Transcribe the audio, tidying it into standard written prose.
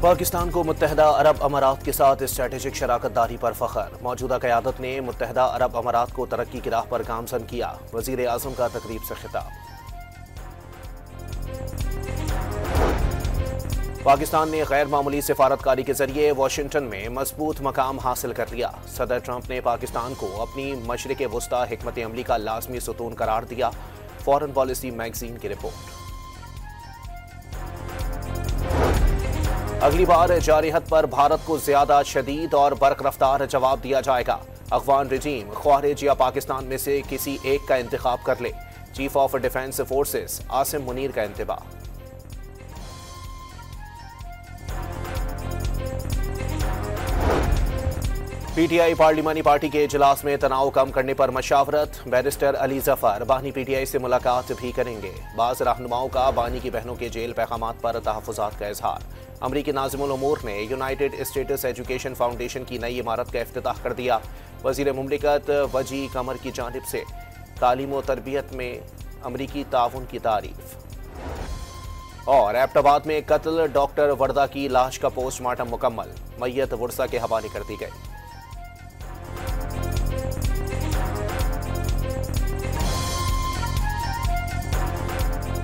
पाकिस्तान को मुत्तहदा अरब अमारात के साथ स्ट्रेटेजिक शराकतदारी पर फख्र। मौजूदा क़यादत ने मुत्तहदा अरब अमारात को तरक्की की राह पर गामजन किया। वज़ीर आज़म का तकरीब से खिताब। पाकिस्तान ने गैर मामूली सिफारतकारी के जरिए वाशिंगटन में मजबूत मकाम हासिल कर लिया। सदर ट्रंप ने पाकिस्तान को अपनी मशरिक़ वुस्ता हिकमत अमली का लाजमी सुतून करार दिया। फॉरेन पॉलिसी मैगजीन की रिपोर्ट। अगली बार जारहत पर भारत को ज्यादा शदीद और बर्क रफ्तार जवाब दिया जाएगा। अफगान रजीम ख्वारिज या पाकिस्तान में से किसी एक का इंतखाब कर ले। Chief of defence forces Asim Munir का इंतबाह। पीटीआई पार्लिमानी पार्टी के इजलास में तनाव कम करने पर मशावरत। बैरिस्टर अली जफर बानी पीटीआई से मुलाकात भी करेंगे। बाज़ रहनुमाओं का बानी की बहनों के जेल पैगामात पर तहफ़्फ़ुज़ात का इजहार। अमरीकी नाज़िमुल उमूर ने यूनाइटेड स्टेट्स एजुकेशन फाउंडेशन की नई इमारत का इफ्तिताह कर दिया। वज़ीर मुमलिकत वजी कमर की जानिब से तालीम व तरबियत में अमरीकी ताउन की तारीफ। और एबटाबाद में कत्ल डॉक्टर वर्दा की लाश का पोस्टमार्टम मुकम्मल। मैयत वर्सा के हवाले कर दी गई।